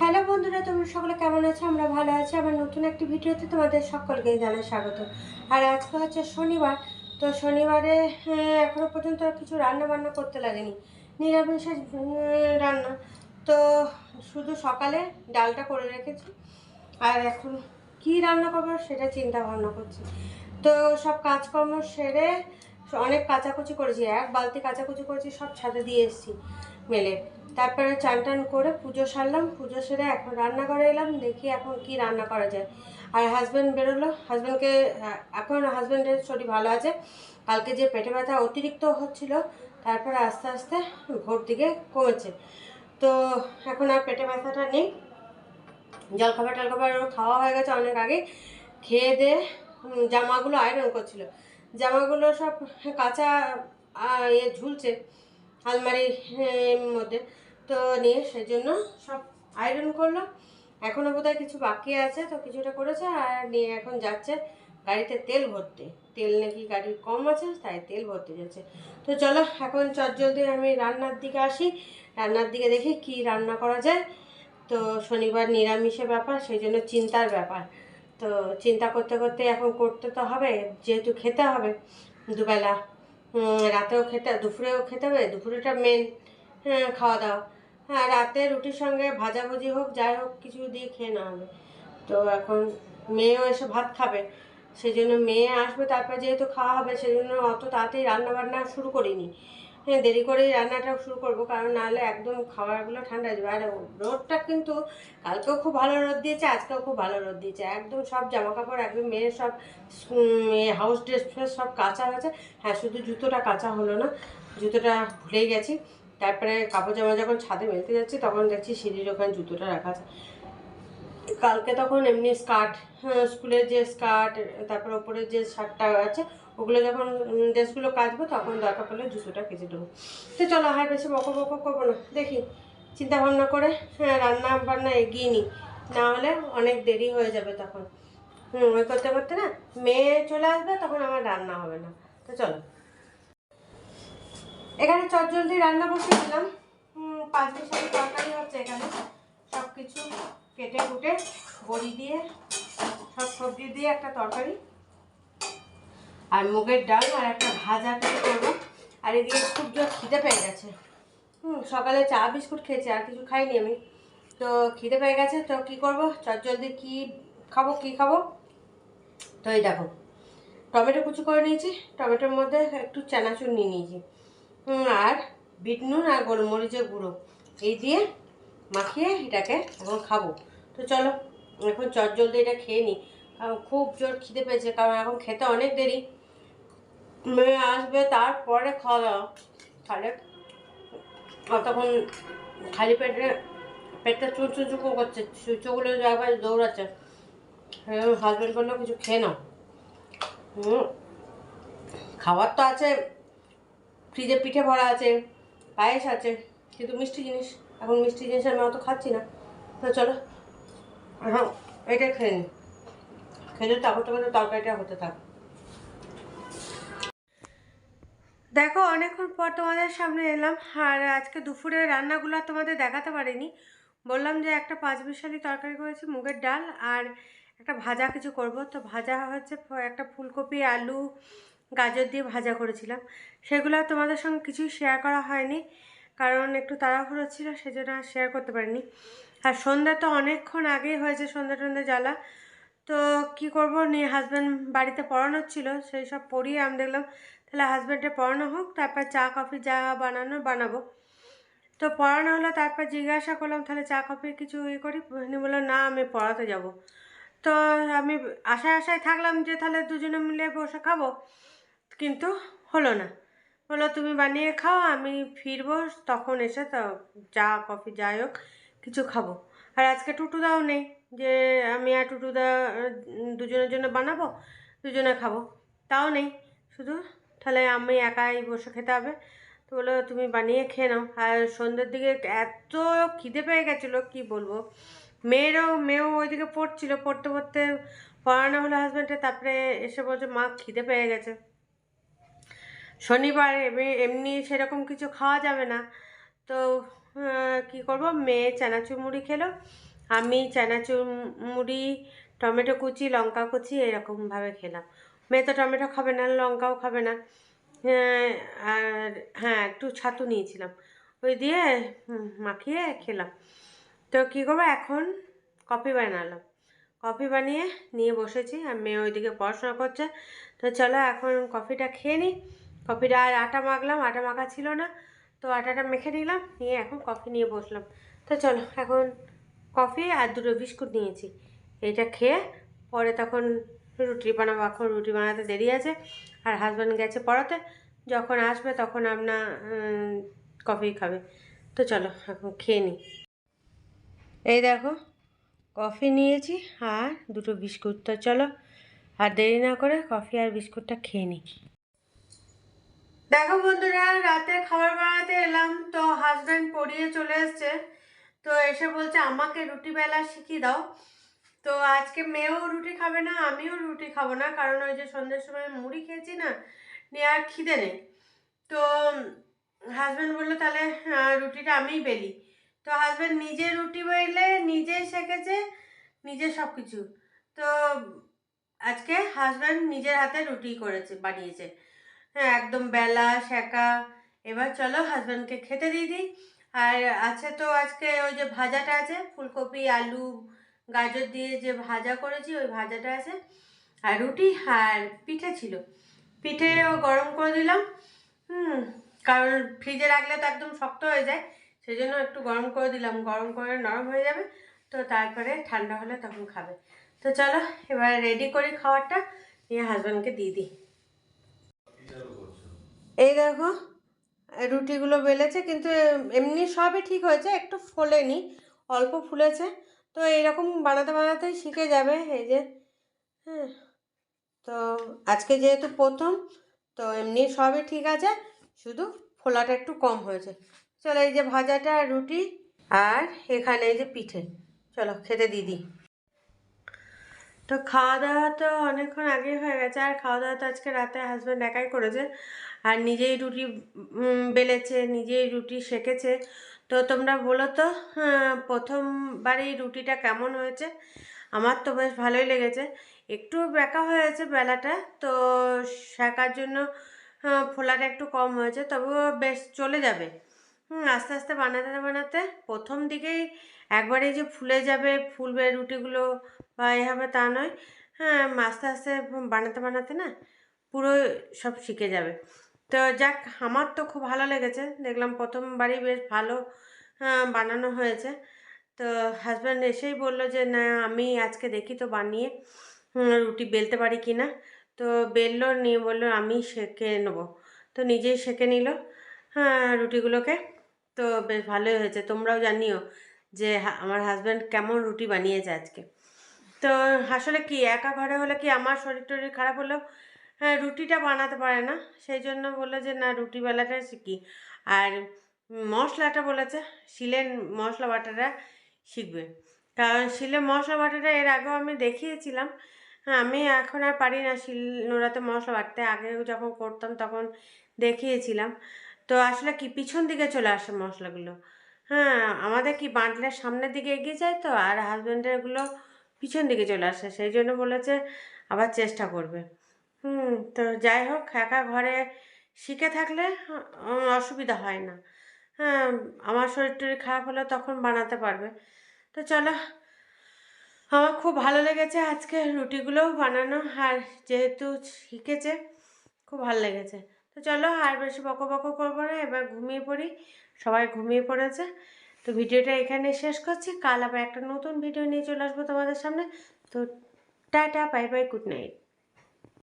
Hello বন্ধুরা, তোমরা সকলে কেমন আছো? আমরা ভালো আছি। আমার নতুন একটি ভিডিওতে তোমাদের সকলকে জানাই স্বাগত। আর আজকে হচ্ছে শনিবার। তো শনিবারে এখনো পর্যন্ত কিছু রান্না বান্না করতে লাগেনি, নিরামিষের রান্না। তো শুধু সকালে ডালটা করে রেখেছি, আর এখন কি রান্না করবো সেটা চিন্তা ভাবনা করছি। তো সব কাজকর্ম সেরে অনেক কাচাকুচি করেছি, এক বালতি কাচাকুচি করেছি, সব ছাদে দিয়ে এসেছি মেলে। তারপরে চান টান করে পুজো সারলাম, পুজো সেরে এখন রান্নাঘরে এলাম, দেখি এখন কি রান্না করা যায়। আর হাজব্যান্ড বেরোলো, হাজব্যান্ডকে এখন হাজব্যান্ডের শরীর ভালো আছে। কালকে যে পেটে ব্যথা অতিরিক্ত হচ্ছিল, তারপরে আস্তে আস্তে ভোর দিকে কমেছে। তো এখন আর পেটে ব্যথাটা নেই। জলখাবার টলখাবার খাওয়া হয়ে গেছে অনেক আগে। খেয়ে দিয়ে জামাগুলো আয়রন করছিল, জামাগুলো সব কাঁচা ঝুলছে আলমারির মধ্যে। তো নিয়ে সেজন্য সব আয়রন করলো। এখনও বোধহয় কিছু বাকি আছে, তো কিছুটা করেছে আর নিয়ে এখন যাচ্ছে গাড়িতে তেল ভরতে। তেল নাকি গাড়ির কম আছে, তাই তেল ভরতে যাচ্ছে। তো চলো এখন চটজলদি আমি রান্নার দিকে আসি, রান্নার দিকে দেখি কি রান্না করা যায়। তো শনিবার নিরামিষের ব্যাপার, সেই জন্য চিন্তার ব্যাপার। তো চিন্তা করতে করতে এখন করতে তো হবে, যেহেতু খেতে হবে দুবেলা, রাতেও খেতে, দুপুরেও খেতে হবে। দুপুরেটা মেন খাওয়া দাওয়া। হ্যাঁ, রাতে রুটির সঙ্গে ভাজাভুজি হোক, যাই হোক, কিছু দিয়ে খেয়ে নেওয়া হবে। তো এখন মেয়েও এসে ভাত খাবে, সেই জন্য মেয়ে আসবে, তারপর যেহেতু খাওয়া হবে, সেই জন্য অত তাড়াতাড়ি রান্নাবান্না শুরু করিনি। হ্যাঁ, দেরি করেই রান্নাটা শুরু করবো, কারণ নাহলে একদম খাবারগুলো ঠান্ডা হয়ে যাবে। আর রোদটা কিন্তু কালকেও খুব ভালো রোদ দিয়েছে, আজকেও খুব ভালো রোদ দিয়েছে। একদম সব জামা কাপড় একদম মেয়ের সব হাউস ড্রেস ফ্রেস সব কাঁচা হয়েছে। হ্যাঁ, শুধু জুতোটা কাঁচা হলো না, জুতোটা ভুলেই গেছি। তারপরে কাপড় জামা যখন ছাদে মেলতে যাচ্ছি, তখন দেখছি সিঁড়ির ওখানে জুতোটা রাখা আছে। কালকে তখন এমনি স্কার্ট, স্কুলের যে স্কার্ট, তারপর ওপরের যে শার্টটা আছে, ওগুলো যখন ড্রেসগুলো কাচবো, তখন দরকার পড়লে জুতোটা কেচে দেবো। তো চলো, আর বেশি বকো বকো করবো না, দেখি চিন্তা ভাবনা করে রান্না বান্না এগিয়ে নিই, না হলে অনেক দেরি হয়ে যাবে তখন। ওই করতে করতে না মেয়ে চলে আসবে, তখন আমার রান্না হবে না। তো চলো, এখানে চটজলদি রান্না বসিয়ে দিলাম। 5 মিশালি তরকারি হচ্ছে এখানে, সব কিছু কেটে কুটে বড়ি দিয়ে সব সবজি দিয়ে একটা তরকারি, আর মুগের ডাল, আর একটা ভাজা কিছু করবো। আর এদিকে খুব জোর খিদে পেয়ে গেছে। সকালে চা বিস্কুট খেয়েছি, আর কিছু খাইনি আমি। তো খিদে পেয়ে গেছে, তো কী করবো, চটজলদি কী খাবো। তো এই দেখো, টমেটো কুচি করে নিয়েছি, টমেটোর মধ্যে একটু চানাচুর নিয়ে নিয়েছি, আর বিট নুন আর গোলমরিচের গুঁড়ো এই দিয়ে মাখিয়ে এটাকে এখন খাবো। তো চলো এখন চটজলদি এটা খেয়ে নিই, কারণ খুব জোর খিদে পেয়েছে, কারণ এখন খেতে অনেক দেরি। মেয়ে আসবে, তারপরে খাওয়া দাওয়া, তাহলে তখন খালি পেটটা চুচু করছে, চুচোগুলো একবার দৌড়াচ্ছে। হাজব্যান্ড বললো কিছু খেয়ে নাও। খাবার তো আছে, ফ্রিজে পিঠে ভরা আছে, পায়েস আছে, কিন্তু মিষ্টি জিনিস, এখন মিষ্টি জিনিস আমি অত খাচ্ছি না। তো চলো এখন এটাই খেয়ে নিই, খেলে তারপর তরকারিটা হতে থাক। দেখো, অনেকক্ষণ পর তোমাদের সামনে এলাম, আর আজকে দুপুরের রান্নাগুলো তোমাদের দেখাতে পারিনি। বললাম যে একটা 5 মিশালি তরকারি করেছি, মুগের ডাল, আর একটা ভাজা কিছু করব। তো ভাজা হচ্ছে একটা ফুলকপি, আলু, গাজর দিয়ে ভাজা করেছিলাম। সেগুলো তোমাদের সঙ্গে কিছুই শেয়ার করা হয়নি, কারণ একটু তাড়াহুড়ো ছিল, সেজন্য আর শেয়ার করতে পারিনি। আর সন্ধ্যা তো অনেকক্ষণ আগেই হয়েছে, সন্ধ্যা জ্বালা। তো কি করব, নিয়ে হাজব্যান্ড বাড়িতে পড়ানোর ছিল, সেই সব পড়িয়ে আমি দেখলাম তাহলে হাজব্যান্ডের পড়ানো হোক, তারপর চা কফি যা বানাবো। তো পড়ানো হলো, তারপর জিজ্ঞাসা করলাম তাহলে চা কফি কিছু করি, উনি বললো না আমি পড়াতে যাব। তো আমি আশায় থাকলাম যে তাহলে দুজনে মিলে বসে খাবো, কিন্তু হলো না। বললো তুমি বানিয়ে খাও, আমি ফিরবো তখন এসে তো চা কফি যাই হোক কিছু খাবো। আর আজকে টুটুদাও নেই, যে আমি আর টুটুদা দুজনের জন্য বানাবো, দুজনে খাবো, তাও নেই। শুধু তাহলে আমি একাই বসে খেতে হবে। তো বললো তুমি বানিয়ে খেয়ে নাও। আর সন্ধ্যের দিকে এত খিদে পেয়ে গেছিলো কি বলবো। মেয়েও ওইদিকে পড়তে পড়ানো হলো হাজব্যান্ডে, তারপরে এসে বলছে মা খিদে পেয়ে গেছে। শনিবার এমনি সেরকম কিছু খাওয়া যাবে না। তো কি করব, মেয়ে চানাচুর মুড়ি খেলো, আমি চানাচুর মুড়ি, টমেটো কুচি, লঙ্কা কুচি এরকমভাবে খেলাম। মেয়ে তো টমেটো খাবে না, লঙ্কাও খাবে না। আর হ্যাঁ, একটু ছাতু নিয়েছিলাম, ওই দিয়ে মাখিয়ে খেলাম। তো কী করবো, এখন কফি বানালাম, কফি বানিয়ে নিয়ে বসেছি। আর মেয়ে ওইদিকে পড়াশোনা করছে। তো চলো এখন কফিটা খেয়ে নিই। কফিটা আর আটা মাখলাম, আটা মাখা ছিল না, তো আটাটা মেখে নিলাম, নিয়ে এখন কফি নিয়ে বসলাম। তো চলো এখন কফি আর দুটো বিস্কুট নিয়েছি, এইটা খেয়ে পরে তখন রুটি বানাবো। এখন রুটি বানাতে দেরি আছে, আর হাজব্যান্ড গেছে পড়াতে, যখন আসবে তখন আপনার কফি খাবে। তো চলো এখন খেয়ে নিই। এই দেখো কফি নিয়েছি আর দুটো বিস্কুট। তো চলো আর দেরি না করে কফি আর বিস্কুটটা খেয়ে নিই। দেখো বন্ধুরা, রাতে খাবার বানাতে এলাম, তো হাজব্যান্ড পড়িয়ে চলে এসছে। তো এসে বলছে আমাকে রুটি বেলা শিখিয়ে দাও। তো আজকে মেয়েও রুটি খাবে না, আমিও রুটি খাবো না, কারণ ওই যে সন্ধ্যের সময় মুড়ি খেয়েছি না, নিয়ে আর খিদে নেই। তো হাজব্যান্ড বললো তাহলে রুটিটা আমিই বেলি। তো হাজব্যান্ড নিজে রুটি বেলে নিজেই শেখেছে, নিজে সব কিছু। তো আজকে হাজব্যান্ড নিজের হাতে রুটি করেছে, বানিয়েছে। হ্যাঁ, একদম বেলা শেখা। এবার চলো হাজব্যান্ডকে খেতে দিয়ে দিই। আর আছে তো আজকে ওই যে ভাজাটা আছে, ফুলকপি আলু গাজর দিয়ে যে ভাজা করেছি, ওই ভাজাটা আছে। আর রুটি আর পিঠে ছিল, পিঠেও গরম করে দিলাম। কারণ ফ্রিজে রাখলে তো একদম শক্ত হয়ে যায়, সেই জন্য একটু গরম করে দিলাম, গরম করে নরম হয়ে যাবে, তো তারপরে ঠান্ডা হলে তখন খাবে। তো চলো এবার রেডি করি খাবারটা, নিয়ে হাজব্যান্ডকে দিয়ে দিই। এই দেখো রুটিগুলো বেলেছে, কিন্তু এমনি সবই ঠিক হয়েছে, একটু ফোলেনি, অল্প ফুলেছে। তো এইরকম বানাতে বানাতেই শিখে যাবে। এই যে হ্যাঁ, তো আজকে যেহেতু প্রথম, তো এমনি সবই ঠিক আছে, শুধু ফোলাটা একটু কম হয়েছে। চলো এই যে ভাজাটা, রুটি আর এখানে এই যে পিঠে, চলো খেতে দিদি। তো খাওয়া দাওয়া তো অনেকক্ষণ আগে হয়ে গেছে, আর খাওয়া দাওয়া তো আজকে রাতে হাজব্যান্ড একাই করেছে, আর নিজেই রুটি বেলেছে, নিজেই রুটি সেঁকেছে। তো তোমরা বলো তো প্রথমবারই রুটিটা কেমন হয়েছে? আমার তো বেশ ভালোই লেগেছে, একটু বেঁকা হয়েছে বেলাটা, তো সেঁকার জন্য ফোলাটা একটু কম হয়েছে, তবুও বেশ চলে যাবে। আস্তে আস্তে বানাতে বানাতে প্রথম দিকেই একবারে যে ফুলে যাবে, ফুলবে রুটিগুলো বা এ হবে তা নয়। হ্যাঁ, আস্তে আস্তে বানাতে বানাতে না পুরো সব শিখে যাবে। তো যাক, আমার তো খুব ভালো লেগেছে, দেখলাম প্রথমবারই বেশ ভালো বানানো হয়েছে। তো হাজব্যান্ড এসেই বললো যে না আমি আজকে দেখি তো বানিয়ে রুটি বেলতে পারি কি না। তো বেললো, নিয়ে বললো আমি সেঁকে নেবো। তো নিজেই সেঁকে নিল রুটিগুলোকে। তো বেশ ভালোই হয়েছে, তোমরাও জানিও যে আমার হাজব্যান্ড কেমন রুটি বানিয়েছে আজকে। তো আসলে কি একা ঘরে হলে কি আমার শরীর টরীর খারাপ হলেও রুটিটা বানাতে পারে না, সেই জন্য বললো যে না রুটি বেলাটা শিখি। আর মশলাটা বলেছে শিলের মশলা বাটাটা শিখবে, কারণ শিলে মশলা বাটাটা এর আগেও আমি দেখিয়েছিলাম। হ্যাঁ, আমি এখন আর পারি না শিল নোড়াতে মশলা বাটতে, আগে যখন করতাম তখন দেখিয়েছিলাম। তো আসলে কি পিছন দিকে চলে আসে মশলাগুলো। হ্যাঁ, আমাদের কি বাটলের সামনের দিকে এগিয়ে যায়, তো আর হাজব্যান্ডেরগুলো পিছন দিকে চলে আসে, সেই জন্য বলেছে আবার চেষ্টা করবে। তো যাই হোক, একা ঘরে শিখে থাকলে অসুবিধা হয় না। হ্যাঁ, আমার শরীর টরীর খারাপ হলে তখন বানাতে পারবে। তো চলো, আমার খুব ভালো লেগেছে আজকে রুটিগুলোও বানানো, আর যেহেতু শিখেছে খুব ভালো লেগেছে। তো চলো আর বেশি বকো বকো করবো না, এবার ঘুমিয়ে পড়ি। সবাই ঘুমিয়ে পড়েছে। তো ভিডিওটা এখানে শেষ করছি, কাল আবার একটা নতুন ভিডিও নিয়ে চলে আসবো তোমাদের সামনে। তো tata, bye bye, good night.